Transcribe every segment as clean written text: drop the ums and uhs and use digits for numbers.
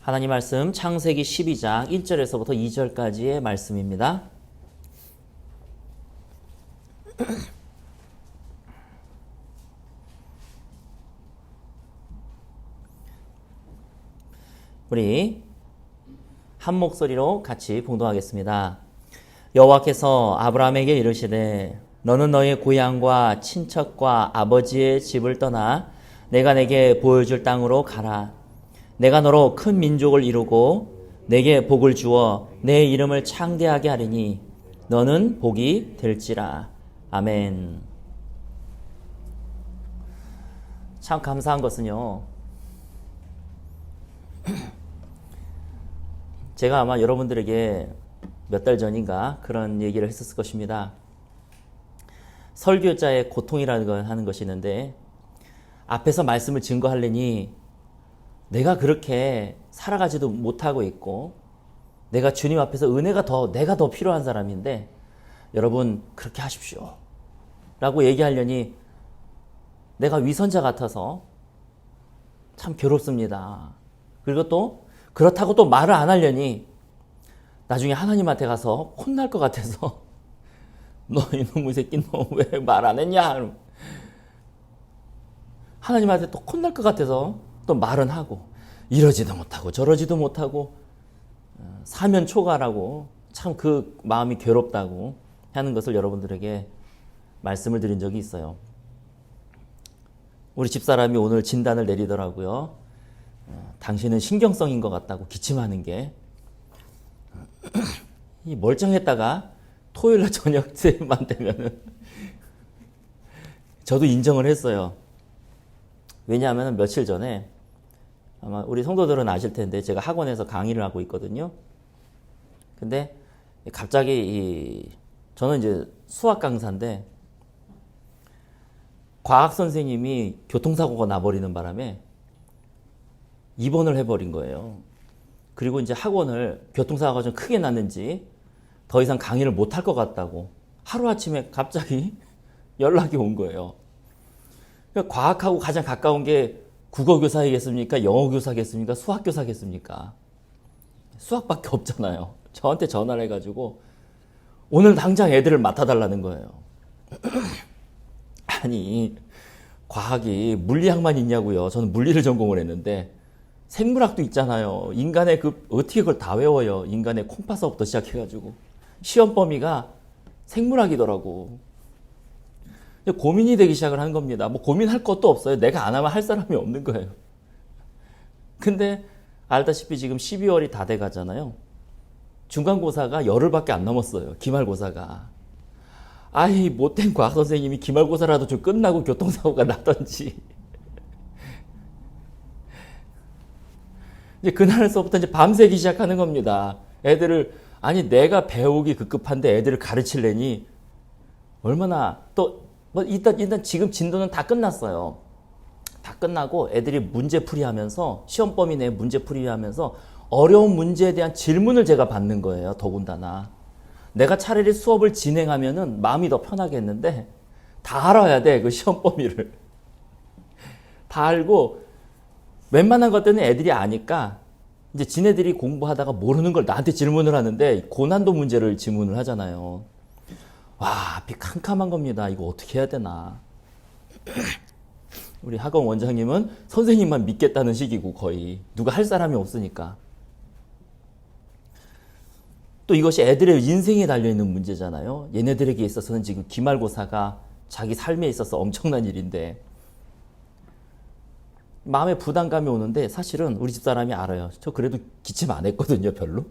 하나님 말씀 창세기 12장 1절에서부터 2절까지의 말씀입니다. 우리 한 목소리로 같이 봉독하겠습니다. 여호와께서 아브라함에게 이르시되 너는 너의 고향과 친척과 아버지의 집을 떠나 내가 내게 보여줄 땅으로 가라. 내가 너로 큰 민족을 이루고 내게 복을 주어 내 이름을 창대하게 하리니 너는 복이 될지라. 아멘. 참 감사한 것은요, 제가 아마 여러분들에게 몇 달 전인가 그런 얘기를 했었을 것입니다. 설교자의 고통이라는 걸 하는 것이 있는데, 앞에서 말씀을 증거하려니 내가 그렇게 살아가지도 못하고 있고 내가 주님 앞에서 내가 더 필요한 사람인데 여러분 그렇게 하십시오 라고 얘기하려니 내가 위선자 같아서 참 괴롭습니다. 그리고 또 그렇다고 또 말을 안 하려니 나중에 하나님한테 가서 혼날 것 같아서 너 이놈의 새끼 너 왜 말 안 했냐, 하나님한테 또 혼날 것 같아서 또 말은 하고 이러지도 못하고 저러지도 못하고 사면 초과라고 참 그 마음이 괴롭다고 하는 것을 여러분들에게 말씀을 드린 적이 있어요. 우리 집사람이 오늘 진단을 내리더라고요. 당신은 신경성인 것 같다고, 기침하는 게. 이 멀쩡했다가 토요일날 저녁 때만 되면은 저도 인정을 했어요. 왜냐하면 며칠 전에 아마 우리 성도들은 아실 텐데 제가 학원에서 강의를 하고 있거든요. 근데 갑자기 저는 이제 수학 강사인데 과학 선생님이 교통사고가 나버리는 바람에 입원을 해버린 거예요. 그리고 이제 학원을 교통사고가 좀 크게 났는지 더 이상 강의를 못할 것 같다고 하루아침에 갑자기 연락이 온 거예요. 그러니까 과학하고 가장 가까운 게 국어교사이겠습니까? 영어교사겠습니까? 수학교사겠습니까? 수학밖에 없잖아요. 저한테 전화를 해가지고 오늘 당장 애들을 맡아달라는 거예요. 아니, 과학이 물리학만 있냐고요. 저는 물리를 전공을 했는데 생물학도 있잖아요. 인간의 어떻게 그걸 다 외워요. 인간의 콩팥서부터 시작해가지고 시험 범위가 생물학이더라고. 고민이 되기 시작을 한 겁니다. 뭐 고민할 것도 없어요. 내가 안 하면 할 사람이 없는 거예요. 근데 알다시피 지금 12월이 다 돼 가잖아요. 중간고사가 열흘밖에 안 남았어요. 기말고사가. 아이, 못된 과학 선생님이 기말고사라도 좀 끝나고 교통사고가 나던지. 이제 그날서부터 이제 밤새기 시작하는 겁니다. 애들을, 아니, 내가 배우기 급급한데 애들을 가르치려니 얼마나 또 일단 지금 진도는 다 끝났어요. 다 끝나고 애들이 문제풀이 하면서, 시험 범위 내에 문제풀이 하면서 어려운 문제에 대한 질문을 제가 받는 거예요. 더군다나. 내가 차라리 수업을 진행하면은 마음이 더 편하겠는데 다 알아야 돼. 그 시험 범위를. 다 알고 웬만한 것들은 애들이 아니까 이제 지네들이 공부하다가 모르는 걸 나한테 질문을 하는데 고난도 문제를 질문을 하잖아요. 와, 앞이 캄캄한 겁니다. 이거 어떻게 해야 되나. 우리 학원 원장님은 선생님만 믿겠다는 식이고 거의 누가 할 사람이 없으니까. 또 이것이 애들의 인생에 달려있는 문제잖아요. 얘네들에게 있어서는 지금 기말고사가 자기 삶에 있어서 엄청난 일인데 마음에 부담감이 오는데 사실은 우리 집사람이 알아요. 저 그래도 기침 안 했거든요, 별로.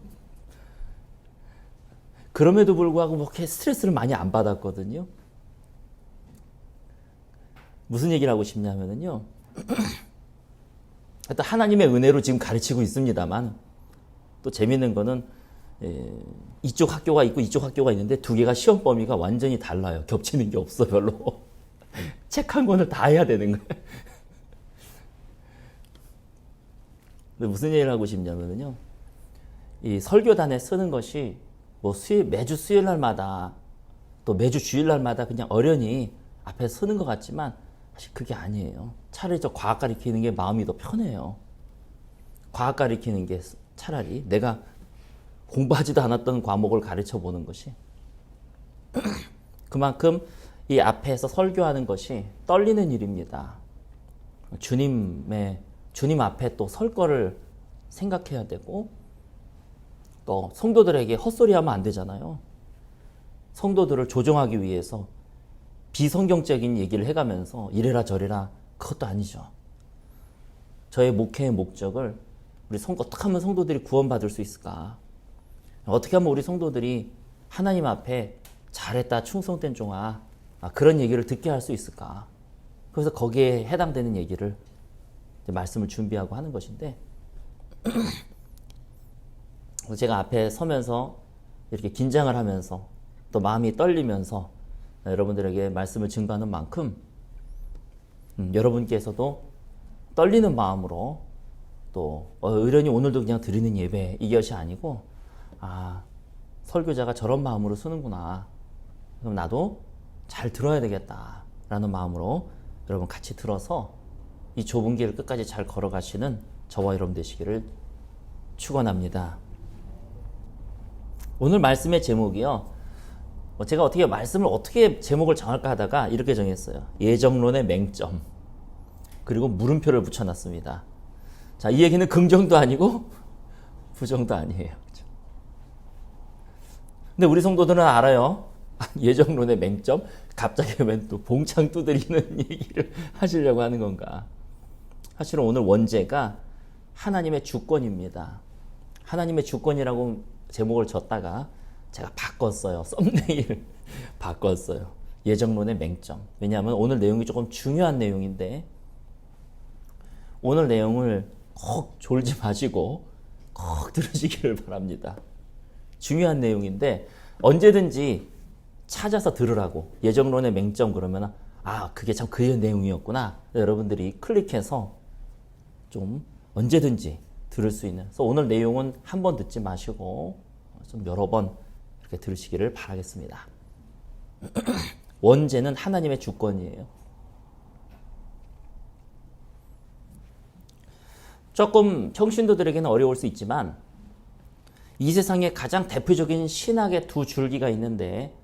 그럼에도 불구하고 뭐 이렇게 스트레스를 많이 안 받았거든요. 무슨 얘기를 하고 싶냐면요. 하여튼 하나님의 은혜로 지금 가르치고 있습니다만 또 재밌는 거는 이쪽 학교가 있고 이쪽 학교가 있는데 두 개가 시험 범위가 완전히 달라요. 겹치는 게 없어 별로. 책 한 권을 다 해야 되는 거예요. 근데 무슨 얘기를 하고 싶냐면요. 이 설교단에 쓰는 것이 뭐 매주 수요일날마다 또 매주 주일날마다 그냥 어련히 앞에 서는 것 같지만 사실 그게 아니에요. 차라리 저 과학 가르치는 게 마음이 더 편해요. 과학 가르치는 게 차라리 내가 공부하지도 않았던 과목을 가르쳐 보는 것이 그만큼 이 앞에서 설교하는 것이 떨리는 일입니다. 주님 앞에 또 설 거를 생각해야 되고 또 성도들에게 헛소리하면 안 되잖아요. 성도들을 조정하기 위해서 비성경적인 얘기를 해가면서 이래라 저래라 그것도 아니죠. 저의 목회의 목적을 어떻게 하면 성도들이 구원받을 수 있을까? 어떻게 하면 우리 성도들이 하나님 앞에 잘했다 충성된 종아 그런 얘기를 듣게 할 수 있을까? 그래서 거기에 해당되는 얘기를 말씀을 준비하고 하는 것인데 제가 앞에 서면서 이렇게 긴장을 하면서 또 마음이 떨리면서 여러분들에게 말씀을 증거하는 만큼 여러분께서도 떨리는 마음으로 또 의련히 오늘도 그냥 드리는 예배 이것이 아니고 설교자가 저런 마음으로 쓰는구나. 그럼 나도 잘 들어야 되겠다라는 마음으로 여러분 같이 들어서 이 좁은 길을 끝까지 잘 걸어가시는 저와 여러분 되시기를 축원합니다. 오늘 말씀의 제목이요. 제가 말씀을 어떻게 제목을 정할까 하다가 이렇게 정했어요. 예정론의 맹점. 그리고 물음표를 붙여놨습니다. 자, 이 얘기는 긍정도 아니고 부정도 아니에요. 근데 우리 성도들은 알아요. 예정론의 맹점? 갑자기 왜 또 봉창 두드리는 얘기를 하시려고 하는 건가? 사실은 오늘 원제가 하나님의 주권입니다. 하나님의 주권이라고 제목을 줬다가 제가 바꿨어요. 썸네일을 바꿨어요. 예정론의 맹점. 왜냐하면 오늘 내용이 조금 중요한 내용인데 오늘 내용을 꼭 졸지 마시고 꼭 들으시기를 바랍니다. 중요한 내용인데 언제든지 찾아서 들으라고. 예정론의 맹점 그러면 그게 참 그의 내용이었구나. 여러분들이 클릭해서 좀 언제든지 들을 수 있는. 그래서 오늘 내용은 한 번 듣지 마시고 좀 여러 번 이렇게 들으시기를 바라겠습니다. 원죄는 하나님의 주권이에요. 조금 평신도들에게는 어려울 수 있지만 이 세상에 가장 대표적인 신학의 두 줄기가 있는데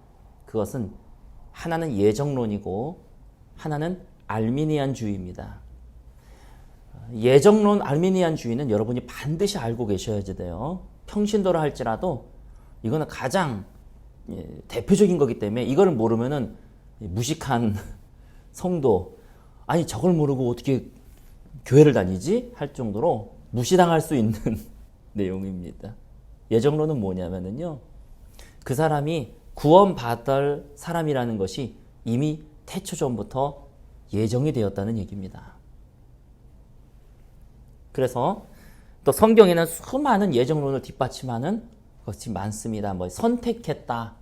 그것은 하나는 예정론이고 하나는 알미니안주의입니다. 예정론 알미니안주의는 여러분이 반드시 알고 계셔야 돼요. 평신도라 할지라도 이거는 가장 대표적인 거기 때문에 이거를 모르면은 무식한 성도 저걸 모르고 어떻게 교회를 다니지? 할 정도로 무시당할 수 있는 내용입니다. 예정론은 뭐냐면요. 그 사람이 구원받을 사람이라는 것이 이미 태초 전부터 예정이 되었다는 얘기입니다. 그래서 또 성경에는 수많은 예정론을 뒷받침하는 것이 많습니다. 선택했다.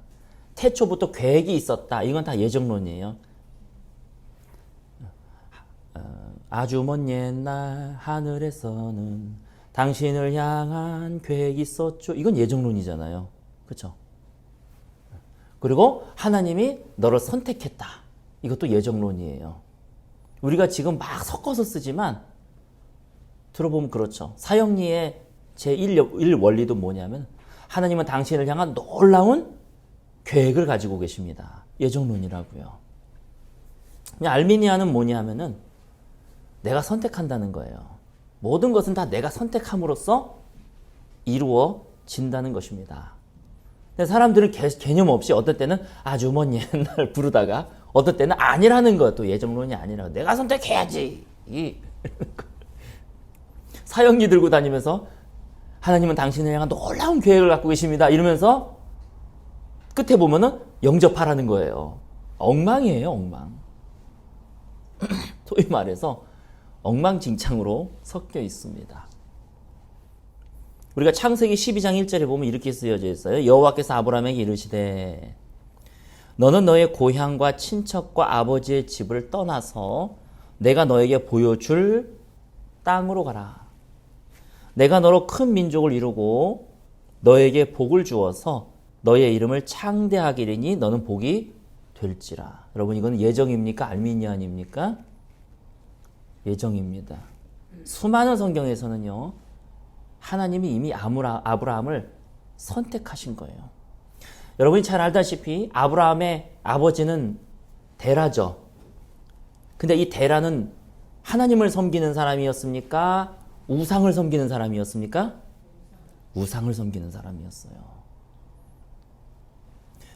태초부터 계획이 있었다. 이건 다 예정론이에요. 아주 먼 옛날 하늘에서는 당신을 향한 계획이 있었죠. 이건 예정론이잖아요. 그렇죠? 그리고 하나님이 너를 선택했다. 이것도 예정론이에요. 우리가 지금 막 섞어서 쓰지만 들어보면 그렇죠. 사형리의 제1 원리도 뭐냐면 하나님은 당신을 향한 놀라운 계획을 가지고 계십니다. 예정론이라고요. 알미니아는 뭐냐면은 내가 선택한다는 거예요. 모든 것은 다 내가 선택함으로써 이루어진다는 것입니다. 근데 사람들은 개념 없이 어떤 때는 아주 먼 옛날 부르다가 어떤 때는 아니라는 것도 예정론이 아니라 내가 선택해야지. 사형리 들고 다니면서 하나님은 당신을 향한 놀라운 계획을 갖고 계십니다. 이러면서 끝에 보면은 영접하라는 거예요. 엉망이에요, 엉망. 소위 말해서 엉망진창으로 섞여 있습니다. 우리가 창세기 12장 1절에 보면 이렇게 쓰여져 있어요. 여호와께서 아브라함에게 이르시되 너는 너의 고향과 친척과 아버지의 집을 떠나서 내가 너에게 보여줄 땅으로 가라. 내가 너로 큰 민족을 이루고 너에게 복을 주어서 너의 이름을 창대하게 이르니 너는 복이 될지라. 여러분 이건 예정입니까? 알미니안입니까? 예정입니다. 수많은 성경에서는요. 하나님이 이미 아브라함을 선택하신 거예요. 여러분이 잘 알다시피 아브라함의 아버지는 데라죠. 근데 이 데라는 하나님을 섬기는 사람이었습니까? 우상을 섬기는 사람이었습니까? 우상을 섬기는 사람이었어요.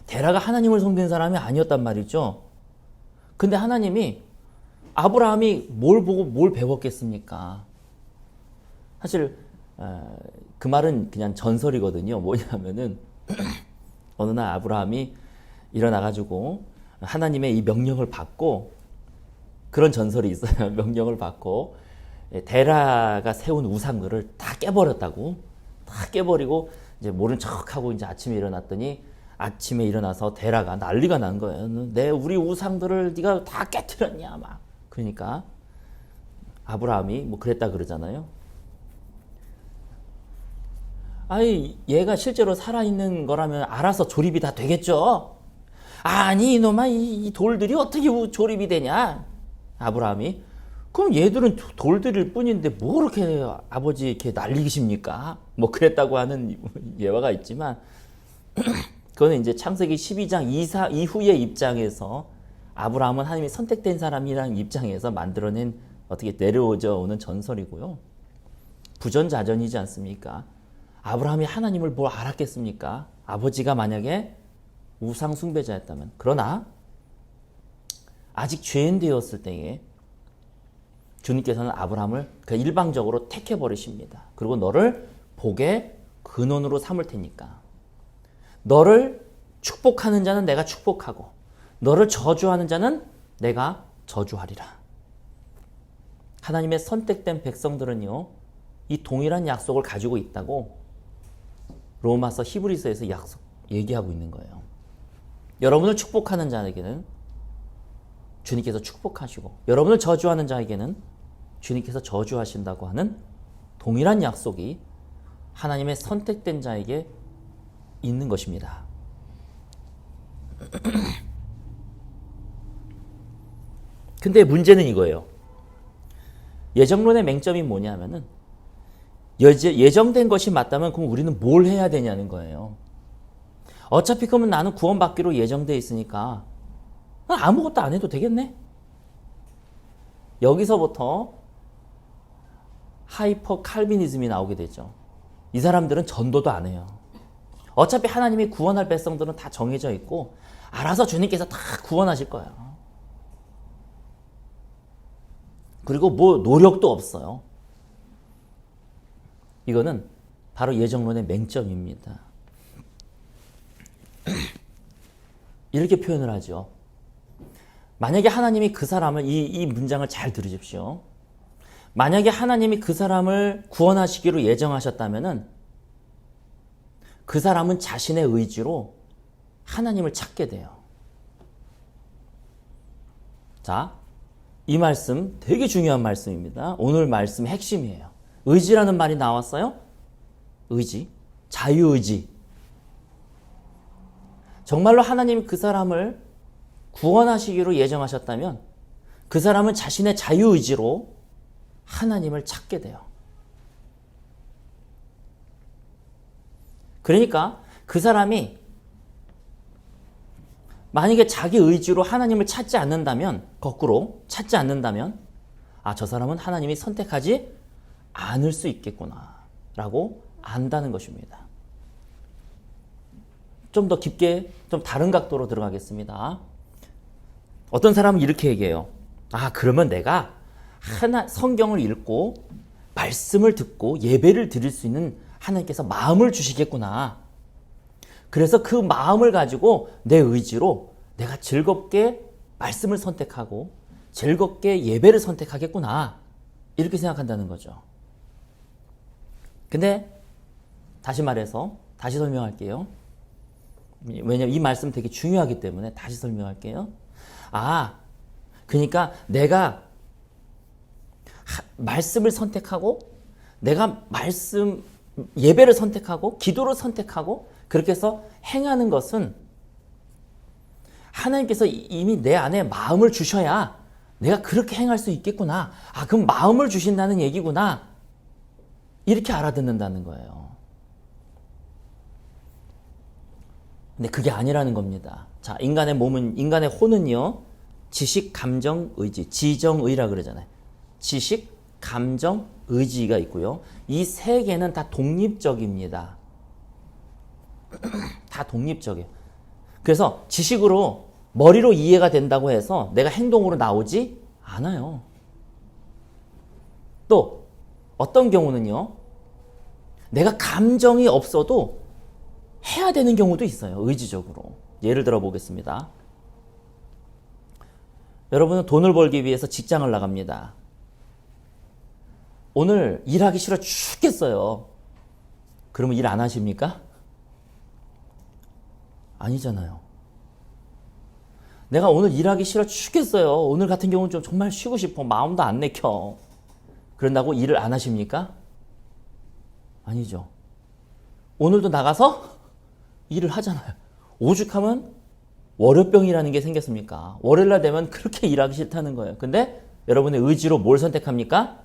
데라가 하나님을 섬기는 사람이 아니었단 말이죠. 근데 하나님이 아브라함이 뭘 보고 뭘 배웠겠습니까? 사실 그 말은 그냥 전설이거든요. 뭐냐면은 어느 날 아브라함이 일어나가지고 하나님의 이 명령을 받고, 그런 전설이 있어요. 명령을 받고 데라가 세운 우상들을 다 깨버렸다고. 다 깨버리고 이제 모른 척하고 이제 아침에 일어나서 데라가 난리가 난 거예요. 우리 우상들을 네가 다 깨뜨렸냐 막. 그러니까 아브라함이 뭐 그랬다 그러잖아요. 아니, 얘가 실제로 살아있는 거라면 알아서 조립이 다 되겠죠. 아니, 이놈아, 이 돌들이 어떻게 조립이 되냐? 아브라함이. 그럼 얘들은 돌들일 뿐인데 뭐 그렇게 아버지 이렇게 난리십니까? 뭐 그랬다고 하는 예화가 있지만, 그거는 이제 창세기 12장 이후의 입장에서 아브라함은 하나님이 선택된 사람이라는 입장에서 만들어낸 어떻게 내려오져 오는 전설이고요. 부전자전이지 않습니까? 아브라함이 하나님을 뭘 알았겠습니까? 아버지가 만약에 우상 숭배자였다면. 그러나 아직 죄인 되었을 때에 주님께서는 아브라함을 그냥 일방적으로 택해버리십니다. 그리고 너를 복의 근원으로 삼을 테니까. 너를 축복하는 자는 내가 축복하고 너를 저주하는 자는 내가 저주하리라. 하나님의 선택된 백성들은요, 이 동일한 약속을 가지고 있다고 로마서 히브리서에서 얘기하고 있는 거예요. 여러분을 축복하는 자에게는 주님께서 축복하시고, 여러분을 저주하는 자에게는 주님께서 저주하신다고 하는 동일한 약속이 하나님의 선택된 자에게 있는 것입니다. 근데 문제는 이거예요. 예정론의 맹점이 뭐냐면은, 예정된 것이 맞다면 그럼 우리는 뭘 해야 되냐는 거예요. 어차피 그러면 나는 구원받기로 예정돼 있으니까 아무것도 안 해도 되겠네? 여기서부터 하이퍼 칼비니즘이 나오게 되죠. 이 사람들은 전도도 안 해요. 어차피 하나님이 구원할 백성들은 다 정해져 있고 알아서 주님께서 다 구원하실 거예요. 그리고 뭐 노력도 없어요. 이거는 바로 예정론의 맹점입니다. 이렇게 표현을 하죠. 만약에 하나님이 그 사람을, 이 문장을 잘 들으십시오. 만약에 하나님이 그 사람을 구원하시기로 예정하셨다면은 그 사람은 자신의 의지로 하나님을 찾게 돼요. 자, 이 말씀 되게 중요한 말씀입니다. 오늘 말씀 핵심이에요. 의지라는 말이 나왔어요. 의지, 자유의지. 정말로 하나님이 그 사람을 구원하시기로 예정하셨다면 그 사람은 자신의 자유의지로 하나님을 찾게 돼요. 그러니까 그 사람이 만약에 자기 의지로 하나님을 찾지 않는다면, 거꾸로 찾지 않는다면, 아, 저 사람은 하나님이 선택하지 않을 수 있겠구나 라고 안다는 것입니다. 좀 더 깊게, 좀 다른 각도로 들어가겠습니다. 어떤 사람은 이렇게 얘기해요. 아, 그러면 내가 성경을 읽고 말씀을 듣고 예배를 드릴 수 있는 하나님께서 마음을 주시겠구나. 그래서 그 마음을 가지고 내 의지로 내가 즐겁게 말씀을 선택하고 즐겁게 예배를 선택하겠구나. 이렇게 생각한다는 거죠. 근데 다시 말해서 다시 설명할게요. 왜냐면 이 말씀 되게 중요하기 때문에 다시 설명할게요. 아, 그러니까 내가 말씀을 선택하고 내가 예배를 선택하고 기도를 선택하고 그렇게 해서 행하는 것은 하나님께서 이미 내 안에 마음을 주셔야 내가 그렇게 행할 수 있겠구나. 아, 그럼 마음을 주신다는 얘기구나. 이렇게 알아듣는다는 거예요. 근데 그게 아니라는 겁니다. 자, 인간의 몸은, 인간의 혼은요, 지식, 감정, 의지, 지정의라 그러잖아요. 지식, 감정, 의지가 있고요. 이 세 개는 다 독립적입니다. 다 독립적이에요. 그래서 지식으로, 머리로 이해가 된다고 해서 내가 행동으로 나오지 않아요. 또 어떤 경우는요, 내가 감정이 없어도 해야 되는 경우도 있어요. 의지적으로. 예를 들어 보겠습니다. 여러분은 돈을 벌기 위해서 직장을 나갑니다. 오늘 일하기 싫어 죽겠어요. 그러면 일 안 하십니까? 아니잖아요. 내가 오늘 일하기 싫어 죽겠어요. 오늘 같은 경우는 좀 정말 쉬고 싶어. 마음도 안 내켜. 그런다고 일을 안 하십니까? 아니죠. 오늘도 나가서 일을 하잖아요. 오죽하면 월요병이라는 게 생겼습니까? 월요일날 되면 그렇게 일하기 싫다는 거예요. 근데 여러분의 의지로 뭘 선택합니까?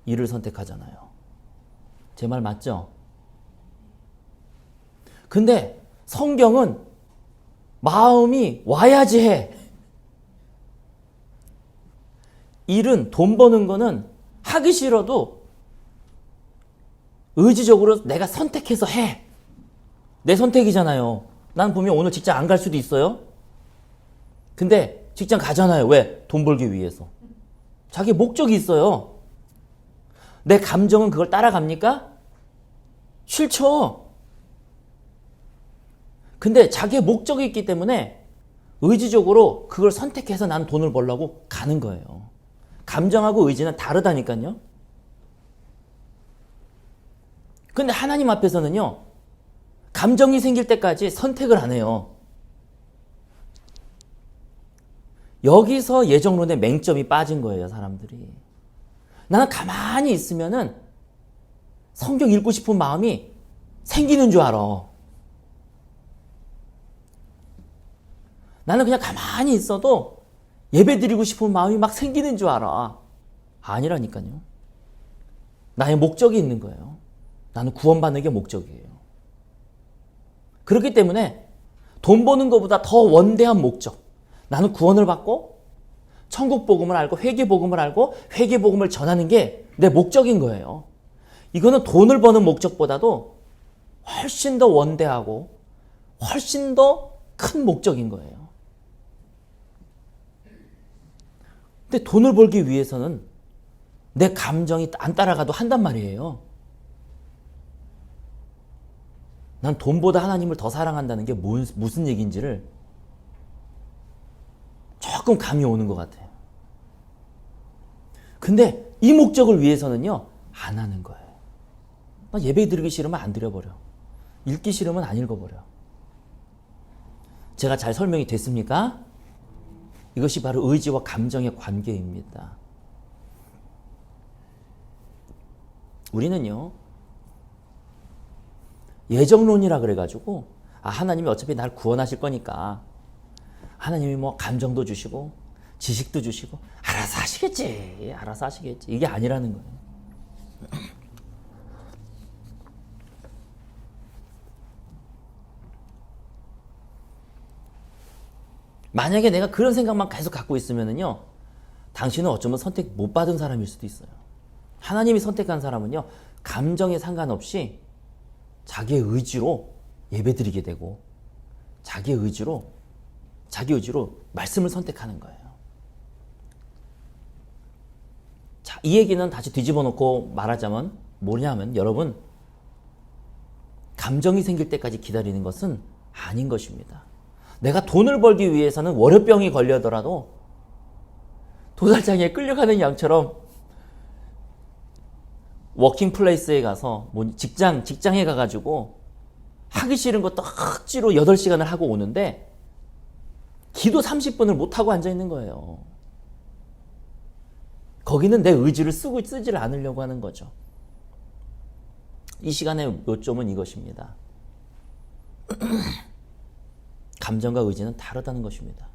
일을 선택하잖아요. 제 말 맞죠? 근데 성경은 마음이 와야지 해. 일은, 돈 버는 거는 하기 싫어도 의지적으로 내가 선택해서 해. 내 선택이잖아요. 난 분명 오늘 직장 안 갈 수도 있어요. 근데 직장 가잖아요. 왜? 돈 벌기 위해서. 자기 목적이 있어요. 내 감정은 그걸 따라갑니까? 싫죠. 근데 자기의 목적이 있기 때문에 의지적으로 그걸 선택해서 난 돈을 벌려고 가는 거예요. 감정하고 의지는 다르다니까요. 근데 하나님 앞에서는요, 감정이 생길 때까지 선택을 안 해요. 여기서 예정론의 맹점이 빠진 거예요, 사람들이. 나는 가만히 있으면은 성경 읽고 싶은 마음이 생기는 줄 알아. 나는 그냥 가만히 있어도 예배 드리고 싶은 마음이 막 생기는 줄 알아. 아니라니까요. 나의 목적이 있는 거예요. 나는 구원받는 게 목적이에요. 그렇기 때문에 돈 버는 것보다 더 원대한 목적. 나는 구원을 받고 천국 복음을 알고 회개 복음을 알고 회개 복음을 전하는 게 내 목적인 거예요. 이거는 돈을 버는 목적보다도 훨씬 더 원대하고 훨씬 더 큰 목적인 거예요. 근데 돈을 벌기 위해서는 내 감정이 안 따라가도 한단 말이에요. 난 돈보다 하나님을 더 사랑한다는 게 무슨 얘기인지를 조금 감이 오는 것 같아요. 근데 이 목적을 위해서는요, 안 하는 거예요. 나 예배 드리기 싫으면 안 드려버려. 읽기 싫으면 안 읽어버려. 제가 잘 설명이 됐습니까? 이것이 바로 의지와 감정의 관계입니다. 우리는요, 예정론이라 그래가지고, 하나님이 어차피 날 구원하실 거니까, 하나님이 뭐 감정도 주시고, 지식도 주시고, 알아서 하시겠지. 알아서 하시겠지. 이게 아니라는 거예요. 만약에 내가 그런 생각만 계속 갖고 있으면은요, 당신은 어쩌면 선택 못 받은 사람일 수도 있어요. 하나님이 선택한 사람은요, 감정에 상관없이 자기의 의지로 예배드리게 되고, 자기 의지로 말씀을 선택하는 거예요. 자, 이 얘기는 다시 뒤집어 놓고 말하자면 뭐냐면, 여러분, 감정이 생길 때까지 기다리는 것은 아닌 것입니다. 내가 돈을 벌기 위해서는 월요병이 걸려더라도 도살장에 끌려가는 양처럼 워킹 플레이스에 가서 직장에 가가지고 하기 싫은 거 떡지로 8시간을 하고 오는데 기도 30분을 못하고 앉아있는 거예요. 거기는 내 의지를 쓰지를 않으려고 하는 거죠. 이 시간의 요점은 이것입니다. 감정과 의지는 다르다는 것입니다.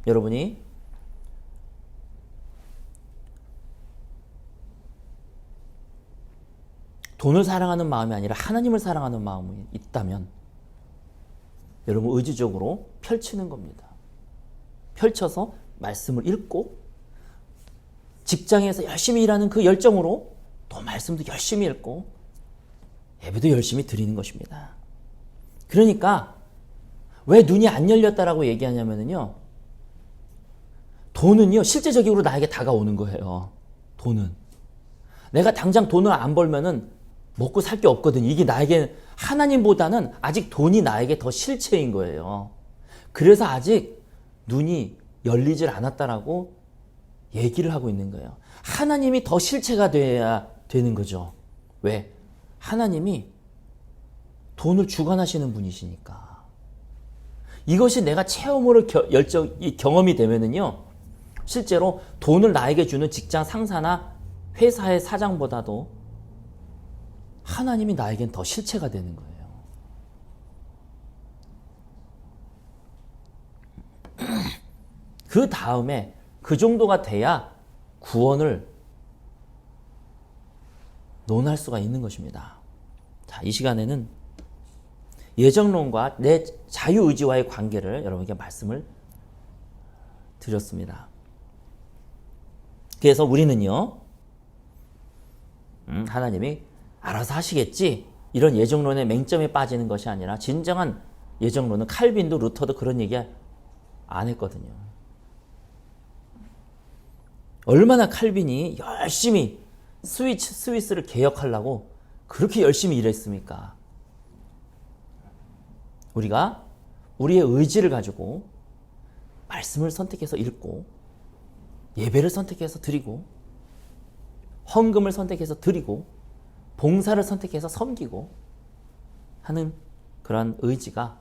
여러분이 돈을 사랑하는 마음이 아니라 하나님을 사랑하는 마음이 있다면 여러분 의지적으로 펼치는 겁니다. 펼쳐서 말씀을 읽고 직장에서 열심히 일하는 그 열정으로 또 말씀도 열심히 읽고 예배도 열심히 드리는 것입니다. 그러니까 왜 눈이 안 열렸다라고 얘기하냐면요. 돈은요, 실제적으로 나에게 다가오는 거예요. 돈은. 내가 당장 돈을 안 벌면은 먹고 살 게 없거든요. 이게 나에게 하나님보다는 아직 돈이 나에게 더 실체인 거예요. 그래서 아직 눈이 열리질 않았다라고 얘기를 하고 있는 거예요. 하나님이 더 실체가 돼야 되는 거죠. 왜? 하나님이 돈을 주관하시는 분이시니까. 이것이 내가 체험으로 경험이 되면은요, 실제로 돈을 나에게 주는 직장 상사나 회사의 사장보다도 하나님이 나에겐 더 실체가 되는 거예요. 그 다음에 그 정도가 돼야 구원을 논할 수가 있는 것입니다. 자, 이 시간에는 예정론과 내 자유의지와의 관계를 여러분께 말씀을 드렸습니다. 그래서 우리는요, 하나님이 알아서 하시겠지, 이런 예정론의 맹점에 빠지는 것이 아니라 진정한 예정론은 칼빈도 루터도 그런 얘기 안 했거든요. 얼마나 칼빈이 열심히 스위스를 개혁하려고 그렇게 열심히 일했습니까? 우리가 우리의 의지를 가지고 말씀을 선택해서 읽고 예배를 선택해서 드리고 헌금을 선택해서 드리고 봉사를 선택해서 섬기고 하는 그런 의지가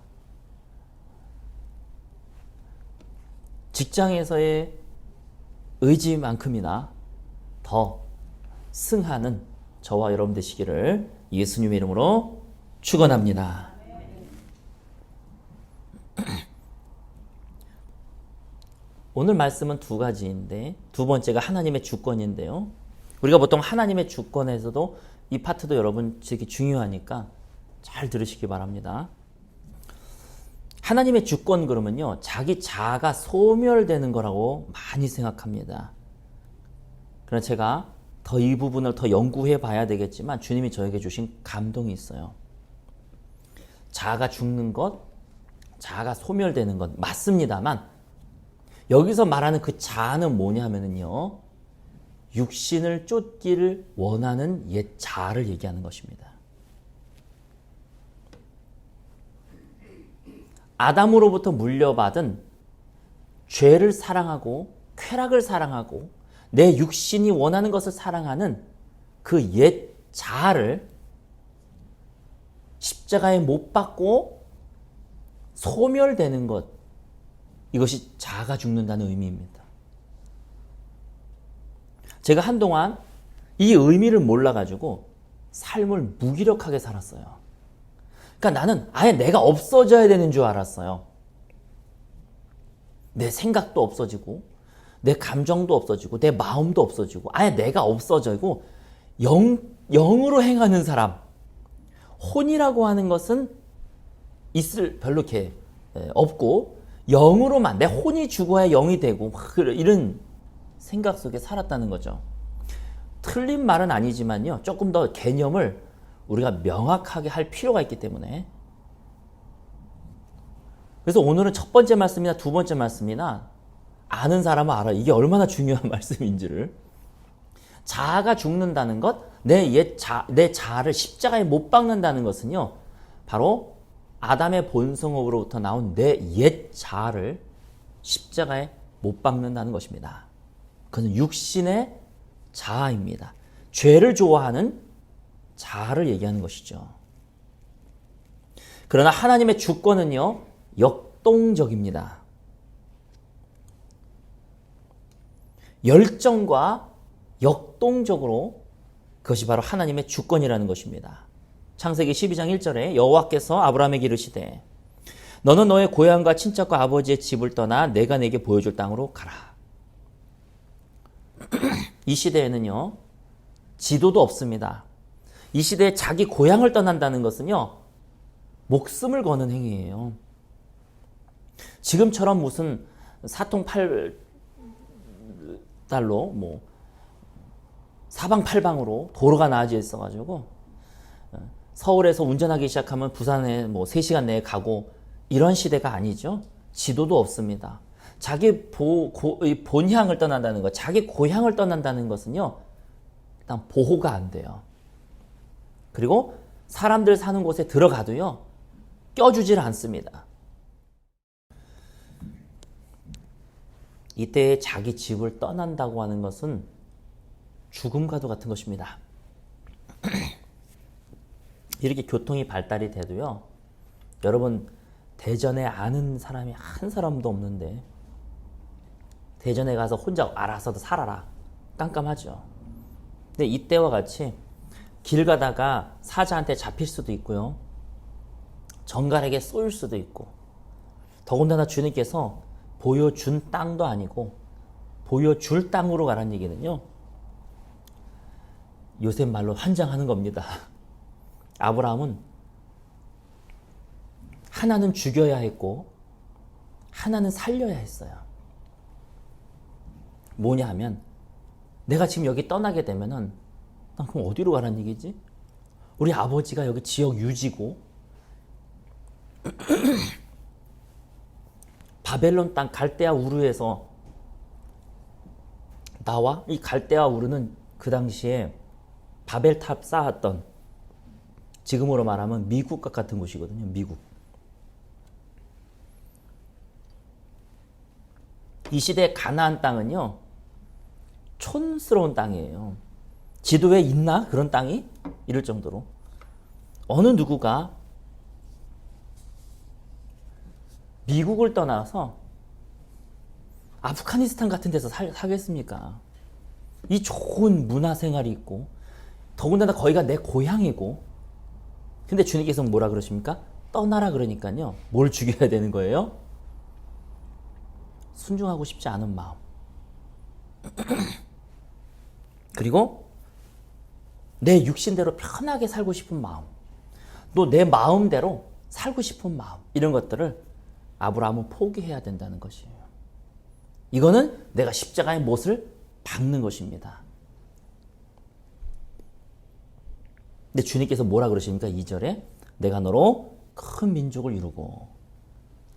직장에서의 의지만큼이나 더 승하는 저와 여러분 되시기를 예수님의 이름으로 축원합니다. 오늘 말씀은 두 가지인데 두 번째가 하나님의 주권인데요. 우리가 보통 하나님의 주권에서도 이 파트도 여러분 되게 중요하니까 잘 들으시기 바랍니다. 하나님의 주권 그러면요, 자기 자아가 소멸되는 거라고 많이 생각합니다. 그러나 제가 더 이 부분을 더 연구해 봐야 되겠지만 주님이 저에게 주신 감동이 있어요. 자아가 죽는 것, 자아가 소멸되는 것 맞습니다만 여기서 말하는 그 자아는 뭐냐 하면은요, 육신을 쫓기를 원하는 옛 자아를 얘기하는 것입니다. 아담으로부터 물려받은 죄를 사랑하고 쾌락을 사랑하고 내 육신이 원하는 것을 사랑하는 그 옛 자아를 십자가에 못 박고 소멸되는 것, 이것이 자아가 죽는다는 의미입니다. 제가 한동안 이 의미를 몰라가지고 삶을 무기력하게 살았어요. 그러니까 나는 아예 내가 없어져야 되는 줄 알았어요. 내 생각도 없어지고 내 감정도 없어지고 내 마음도 없어지고 아예 내가 없어지고 영으로 행하는 사람, 혼이라고 하는 것은 있을 별로 이렇게 없고 영으로만, 내 혼이 죽어야 영이 되고 이런 생각 속에 살았다는 거죠. 틀린 말은 아니지만요, 조금 더 개념을 우리가 명확하게 할 필요가 있기 때문에. 그래서 오늘은 첫 번째 말씀이나 두 번째 말씀이나 아는 사람은 알아. 이게 얼마나 중요한 말씀인지를. 자아가 죽는다는 것, 내 자아를 십자가에 못 박는다는 것은요, 바로 아담의 본성으로부터 나온 내 옛 자아를 십자가에 못 박는다는 것입니다. 그것은 육신의 자아입니다. 죄를 좋아하는 자아를 얘기하는 것이죠. 그러나 하나님의 주권은요, 역동적입니다. 열정과 역동적으로 그것이 바로 하나님의 주권이라는 것입니다. 창세기 12장 1절에 여호와께서 아브라함에게 이르시되 너는 너의 고향과 친척과 아버지의 집을 떠나 내가 내게 보여줄 땅으로 가라. 이 시대에는요, 지도도 없습니다. 이 시대에 자기 고향을 떠난다는 것은요, 목숨을 거는 행위예요. 지금처럼 무슨 사통팔달로 뭐 사방팔방으로 도로가 나아져 있어가지고 서울에서 운전하기 시작하면 부산에 뭐 3시간 내에 가고 이런 시대가 아니죠. 지도도 없습니다. 자기 본향을 떠난다는 것, 자기 고향을 떠난다는 것은요, 일단 보호가 안 돼요. 그리고 사람들 사는 곳에 들어가도요, 껴주질 않습니다. 이때 자기 집을 떠난다고 하는 것은 죽음과도 같은 것입니다. 이렇게 교통이 발달이 돼도요, 여러분 대전에 아는 사람이 한 사람도 없는데 대전에 가서 혼자 알아서 살아라, 깜깜하죠. 근데 이때와 같이 길 가다가 사자한테 잡힐 수도 있고요, 정갈에게 쏠 수도 있고, 더군다나 주님께서 보여준 땅도 아니고 보여줄 땅으로 가라는 얘기는요, 요새 말로 환장하는 겁니다. 아브라함은 하나는 죽여야 했고 하나는 살려야 했어요. 뭐냐 하면, 내가 지금 여기 떠나게 되면은 난 그럼 어디로 가라는 얘기지? 우리 아버지가 여기 지역 유지고 바벨론 땅 갈대아 우르에서 나와, 이 갈대아 우르는 그 당시에 바벨탑 쌓았던, 지금으로 말하면 미국과 같은 곳이거든요. 미국. 이 시대 가나안 땅은요, 촌스러운 땅이에요. 지도에 있나 그런 땅이? 이럴 정도로 어느 누구가 미국을 떠나서 아프가니스탄 같은 데서 살겠습니까? 이 좋은 문화생활이 있고 더군다나 거기가 내 고향이고, 근데 주님께서 뭐라 그러십니까? 떠나라 그러니까요, 뭘 죽여야 되는 거예요? 순종하고 싶지 않은 마음. 그리고 내 육신대로 편하게 살고 싶은 마음, 또 내 마음대로 살고 싶은 마음, 이런 것들을 아브라함은 포기해야 된다는 것이에요. 이거는 내가 십자가의 못을 박는 것입니다. 근데 주님께서 뭐라 그러십니까? 2절에 내가 너로 큰 민족을 이루고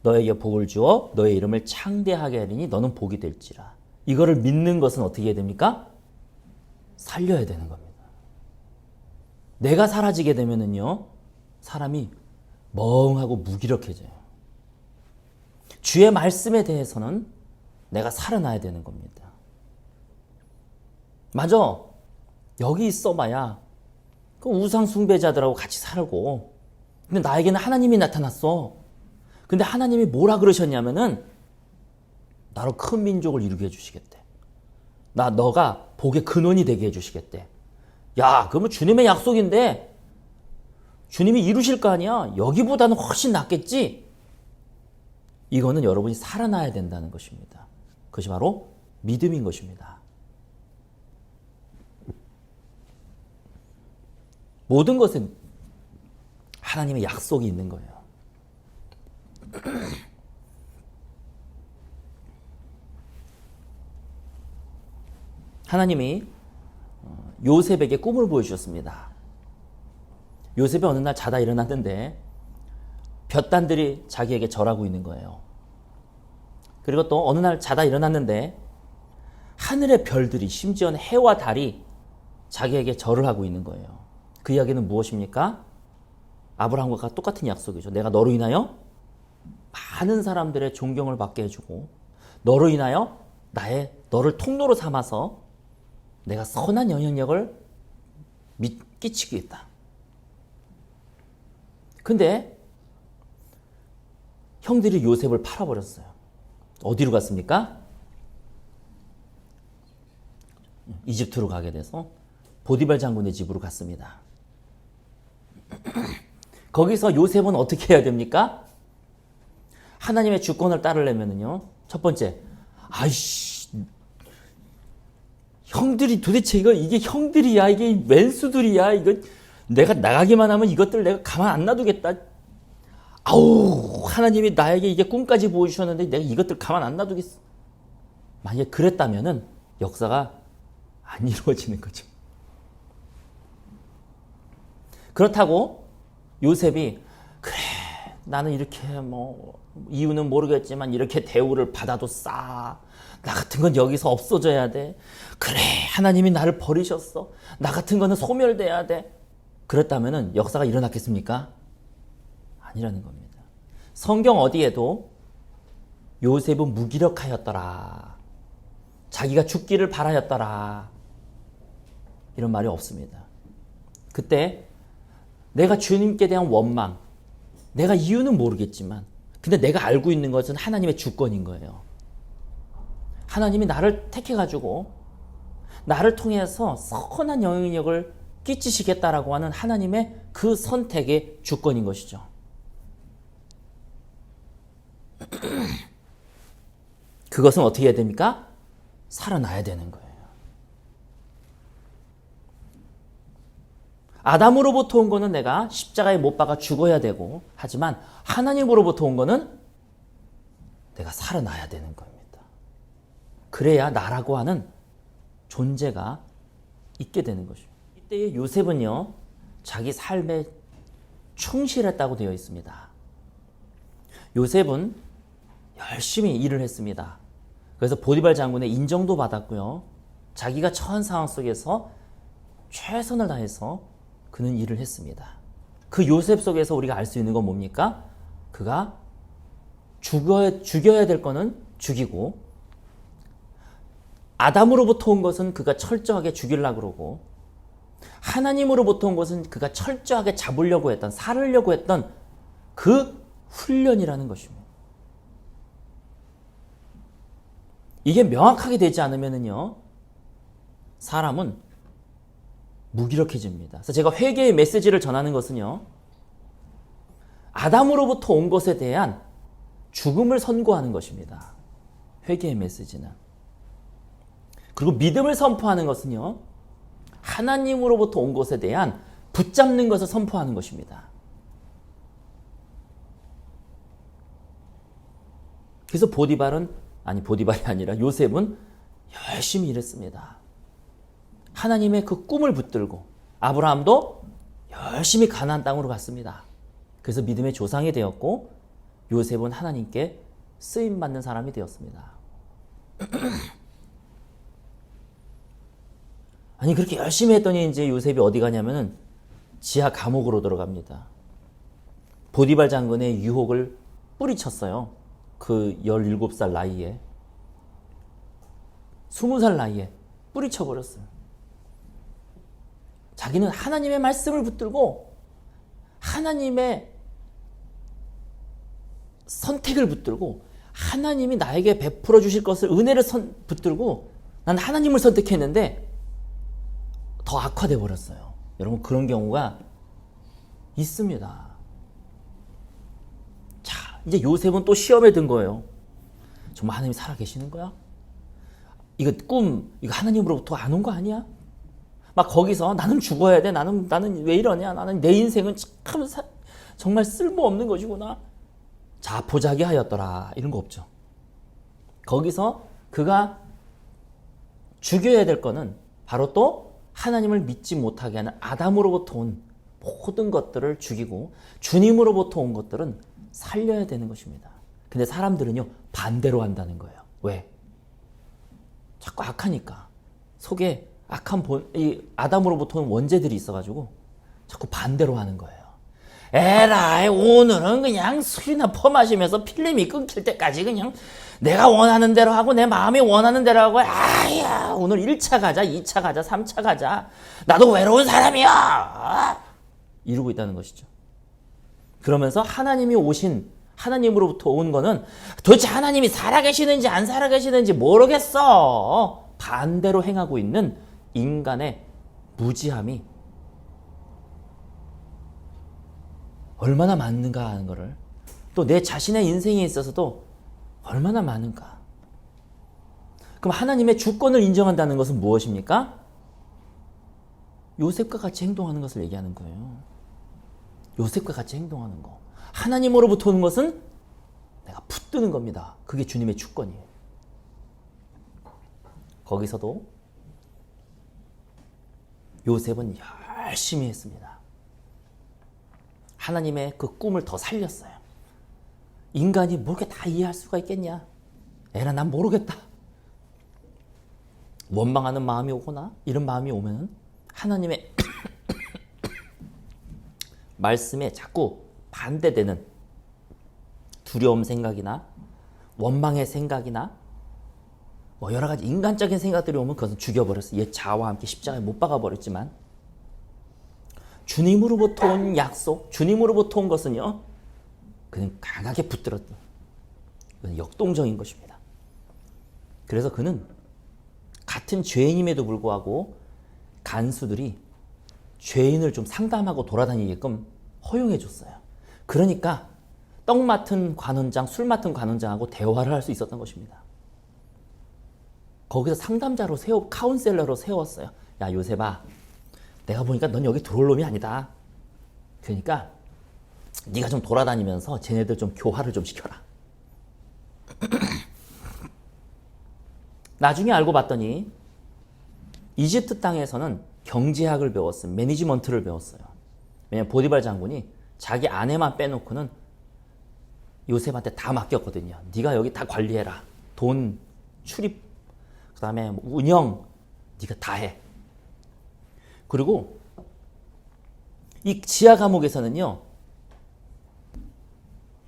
너에게 복을 주어 너의 이름을 창대하게 하리니 너는 복이 될지라. 이거를 믿는 것은 어떻게 해야 됩니까? 살려야 되는 겁니다. 내가 사라지게 되면은요, 사람이 멍하고 무기력해져요. 주의 말씀에 대해서는 내가 살아나야 되는 겁니다. 맞아, 여기 있어봐야 그 우상 숭배자들하고 같이 살고, 근데 나에게는 하나님이 나타났어. 근데 하나님이 뭐라 그러셨냐면은 나로 큰 민족을 이루게 해주시겠대. 너가 복의 근원이 되게 해주시겠대. 야, 그러면 주님의 약속인데 주님이 이루실 거 아니야? 여기보다는 훨씬 낫겠지? 이거는 여러분이 살아나야 된다는 것입니다. 그것이 바로 믿음인 것입니다. 모든 것은 하나님의 약속이 있는 거예요. 하나님이 요셉에게 꿈을 보여주셨습니다. 요셉이 어느 날 자다 일어났는데 볕단들이 자기에게 절하고 있는 거예요. 그리고 또 어느 날 자다 일어났는데 하늘의 별들이, 심지어는 해와 달이 자기에게 절을 하고 있는 거예요. 그 이야기는 무엇입니까? 아브라함과 똑같은 약속이죠. 내가 너로 인하여 많은 사람들의 존경을 받게 해주고 너로 인하여 너를 통로로 삼아서 내가 선한 영향력을 끼치겠다. 근데 형들이 요셉을 팔아버렸어요. 어디로 갔습니까? 이집트로 가게 돼서 보디발 장군의 집으로 갔습니다. 거기서 요셉은 어떻게 해야 됩니까? 하나님의 주권을 따르려면요, 첫 번째, 형들이 도대체 이게 형들이야, 이게 왼수들이야, 이거 내가 나가기만 하면 이것들 내가 가만 안 놔두겠다. 아우, 하나님이 나에게 이게 꿈까지 보여주셨는데 내가 이것들 가만 안 놔두겠어. 만약에 그랬다면은 역사가 안 이루어지는 거죠. 그렇다고 요셉이 그래, 나는 이렇게 뭐 이유는 모르겠지만 이렇게 대우를 받아도 싸. 나 같은 건 여기서 없어져야 돼. 그래, 하나님이 나를 버리셨어. 나 같은 거는 소멸돼야 돼. 그랬다면은 역사가 일어났겠습니까? 아니라는 겁니다. 성경 어디에도 요셉은 무기력하였더라, 자기가 죽기를 바라였더라, 이런 말이 없습니다. 그때 내가 주님께 대한 원망, 내가 이유는 모르겠지만 근데 내가 알고 있는 것은 하나님의 주권인 거예요. 하나님이 나를 택해가지고 나를 통해서 선한 영향력을 끼치시겠다라고 하는 하나님의 그 선택의 주권인 것이죠. 그것은 어떻게 해야 됩니까? 살아나야 되는 거예요. 아담으로부터 온 거는 내가 십자가에 못 박아 죽어야 되고, 하지만 하나님으로부터 온 거는 내가 살아나야 되는 겁니다. 그래야 나라고 하는 존재가 있게 되는 것이죠. 이때의 요셉은요, 자기 삶에 충실했다고 되어 있습니다. 요셉은 열심히 일을 했습니다. 그래서 보디발 장군의 인정도 받았고요. 자기가 처한 상황 속에서 최선을 다해서 그는 일을 했습니다. 그 요셉 속에서 우리가 알 수 있는 건 뭡니까? 그가 죽여야 될 거는 죽이고, 아담으로부터 온 것은 그가 철저하게 죽이려고 그러고, 하나님으로부터 온 것은 그가 철저하게 잡으려고 했던, 살으려고 했던 그 훈련이라는 것입니다. 이게 명확하게 되지 않으면요, 사람은 무기력해집니다. 그래서 제가 회개의 메시지를 전하는 것은요, 아담으로부터 온 것에 대한 죽음을 선고하는 것입니다. 회개의 메시지는. 그리고 믿음을 선포하는 것은요, 하나님으로부터 온 것에 대한 붙잡는 것을 선포하는 것입니다. 그래서 보디발이 아니라 요셉은 열심히 일했습니다. 하나님의 그 꿈을 붙들고, 아브라함도 열심히 가나안 땅으로 갔습니다. 그래서 믿음의 조상이 되었고, 요셉은 하나님께 쓰임받는 사람이 되었습니다. 아니, 그렇게 열심히 했더니 이제 요셉이 어디 가냐면은 지하 감옥으로 들어갑니다. 보디발 장군의 유혹을 뿌리쳤어요. 그 17살 나이에, 20살 나이에 뿌리쳐버렸어요. 자기는 하나님의 말씀을 붙들고, 하나님의 선택을 붙들고, 하나님이 나에게 베풀어 주실 것을, 은혜를 붙들고 난 하나님을 선택했는데 더 악화돼 버렸어요. 여러분, 그런 경우가 있습니다. 자, 이제 요셉은 또 시험에 든 거예요. 정말 하나님이 살아계시는 거야? 이거 이거 하나님으로부터 안 온 거 아니야? 막 거기서 나는 죽어야 돼. 나는 왜 이러냐? 나는 내 인생은 참 정말 쓸모없는 것이구나. 자포자기 하였더라. 이런 거 없죠. 거기서 그가 죽여야 될 거는 바로 또 하나님을 믿지 못하게 하는 아담으로부터 온 모든 것들을 죽이고, 주님으로부터 온 것들은 살려야 되는 것입니다. 근데 사람들은요, 반대로 한다는 거예요. 왜? 자꾸 악하니까. 속에 악한 이 아담으로부터 온 원죄들이 있어가지고 자꾸 반대로 하는 거예요. 에라이, 오늘은 그냥 술이나 퍼마시면서 필름이 끊길 때까지 그냥 내가 원하는 대로 하고 내 마음이 원하는 대로 하고, 아야, 오늘 1차 가자, 2차 가자, 3차 가자. 나도 외로운 사람이야. 이러고 있다는 것이죠. 그러면서 하나님으로부터 온 거는 도대체 하나님이 살아계시는지 안 살아계시는지 모르겠어. 반대로 행하고 있는 인간의 무지함이 얼마나 많은가 하는 거를, 또 내 자신의 인생에 있어서도 얼마나 많은가. 그럼 하나님의 주권을 인정한다는 것은 무엇입니까? 요셉과 같이 행동하는 것을 얘기하는 거예요. 요셉과 같이 행동하는 거. 하나님으로부터 오는 것은 내가 붙드는 겁니다. 그게 주님의 주권이에요. 거기서도 요셉은 열심히 했습니다. 하나님의 그 꿈을 더 살렸어요. 인간이 뭐 이렇게 다 이해할 수가 있겠냐? 에라, 난 모르겠다. 원망하는 마음이 오거나 이런 마음이 오면 하나님의 말씀에 자꾸 반대되는 두려움 생각이나 원망의 생각이나 뭐 여러 가지 인간적인 생각들이 오면 그것은 죽여버렸어요. 얘 자아와 함께 십자가에 못 박아버렸지만 주님으로부터 온 약속, 주님으로부터 온 것은요, 그냥 강하게 붙들었던, 그건 역동적인 것입니다. 그래서 그는 같은 죄인임에도 불구하고 간수들이 죄인을 좀 상담하고 돌아다니게끔 허용해 줬어요. 그러니까 떡 맡은 관원장, 술 맡은 관원장하고 대화를 할 수 있었던 것입니다. 거기서 상담자로 카운셀러로 세웠어요. 야, 요셉아, 내가 보니까 넌 여기 들어올 놈이 아니다. 그러니까 네가 좀 돌아다니면서 쟤네들 좀 교화를 좀 시켜라. 나중에 알고 봤더니 이집트 땅에서는 경제학을 배웠어요. 매니지먼트를 배웠어요. 왜냐하면 보디발 장군이 자기 아내만 빼놓고는 요셉한테 다 맡겼거든요. 네가 여기 다 관리해라. 돈, 출입, 그 다음에 운영 네가 다 해. 그리고 이 지하 감옥에서는요,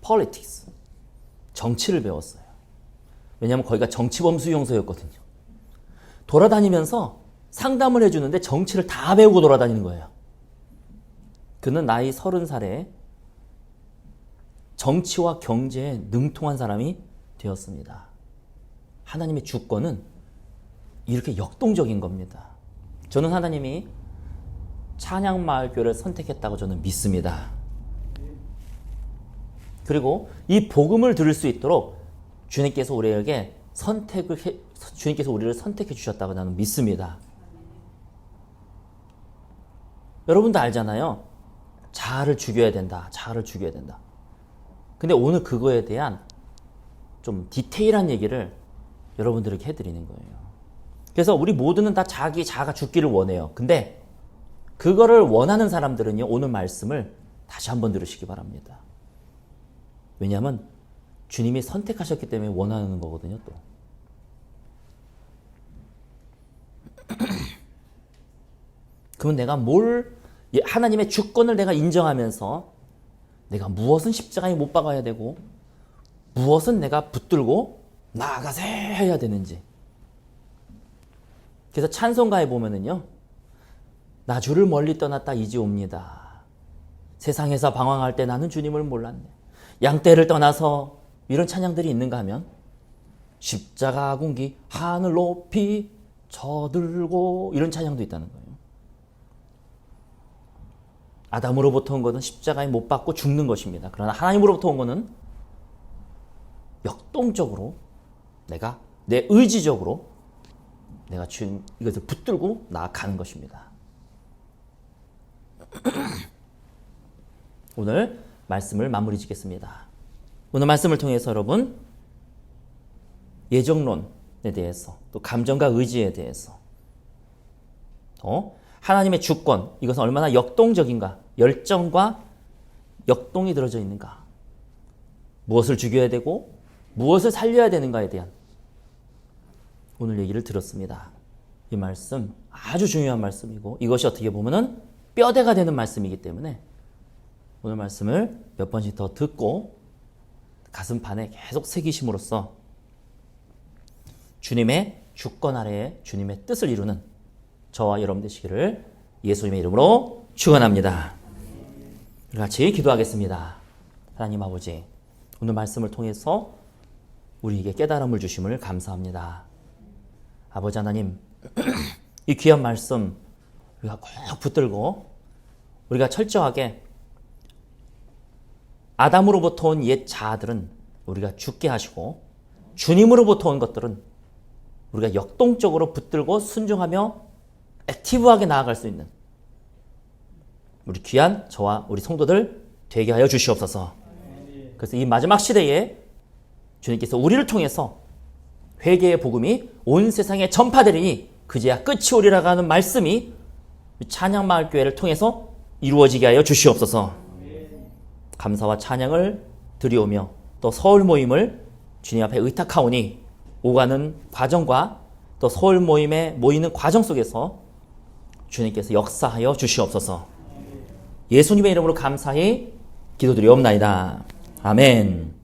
politics, 정치를 배웠어요. 왜냐하면 거기가 정치범 수용소였거든요. 돌아다니면서 상담을 해주는데 정치를 다 배우고 돌아다니는 거예요. 그는 나이 30살에 정치와 경제에 능통한 사람이 되었습니다. 하나님의 주권은 이렇게 역동적인 겁니다. 저는 하나님이 찬양마을교회를 선택했다고 저는 믿습니다. 그리고 이 복음을 들을 수 있도록 주님께서 우리에게 주님께서 우리를 선택해 주셨다고 나는 믿습니다. 여러분도 알잖아요. 자아를 죽여야 된다. 자아를 죽여야 된다. 근데 오늘 그거에 대한 좀 디테일한 얘기를 여러분들에게 해드리는 거예요. 그래서 우리 모두는 다 자기 자아가 죽기를 원해요. 근데 그거를 원하는 사람들은요, 오늘 말씀을 다시 한번 들으시기 바랍니다. 왜냐하면 주님이 선택하셨기 때문에 원하는 거거든요, 또. 그러면 내가 하나님의 주권을 내가 인정하면서 내가 무엇은 십자가에 못 박아야 되고 무엇은 내가 붙들고 나아가서 해야 되는지. 그래서 찬송가에 보면은요, 나 주를 멀리 떠났다 이제 옵니다. 세상에서 방황할 때 나는 주님을 몰랐네. 양떼를 떠나서 이런 찬양들이 있는가 하면 십자가 군기 하늘 높이 저들고 이런 찬양도 있다는 거예요. 아담으로부터 온 것은 십자가에 못 박고 죽는 것입니다. 그러나 하나님으로부터 온 것은 역동적으로 내가 내 의지적으로 내가 이것을 붙들고 나아가는 것입니다. 오늘 말씀을 마무리 짓겠습니다. 오늘 말씀을 통해서 여러분 예정론에 대해서 또 감정과 의지에 대해서 하나님의 주권, 이것은 얼마나 역동적인가, 열정과 역동이 들어져 있는가, 무엇을 죽여야 되고 무엇을 살려야 되는가에 대한 오늘 얘기를 들었습니다. 이 말씀 아주 중요한 말씀이고 이것이 어떻게 보면은 뼈대가 되는 말씀이기 때문에 오늘 말씀을 몇 번씩 더 듣고 가슴판에 계속 새기심으로써 주님의 주권 아래에 주님의 뜻을 이루는 저와 여러분 되시기를 예수님의 이름으로 축원합니다. 같이 기도하겠습니다. 하나님 아버지, 오늘 말씀을 통해서 우리에게 깨달음을 주심을 감사합니다. 아버지 하나님, 이 귀한 말씀 우리가 꼭 붙들고 우리가 철저하게 아담으로부터 온 옛 자아들은 우리가 죽게 하시고 주님으로부터 온 것들은 우리가 역동적으로 붙들고 순종하며 액티브하게 나아갈 수 있는 우리 귀한 저와 우리 성도들 되게 하여 주시옵소서. 그래서 이 마지막 시대에 주님께서 우리를 통해서 회개의 복음이 온 세상에 전파되리니 그제야 끝이 오리라고 하는 말씀이 찬양마을교회를 통해서 이루어지게 하여 주시옵소서. 감사와 찬양을 드리오며 또 서울 모임을 주님 앞에 의탁하오니 오가는 과정과 또 서울 모임에 모이는 과정 속에서 주님께서 역사하여 주시옵소서. 예수님의 이름으로 감사히 기도드리옵나이다. 아멘.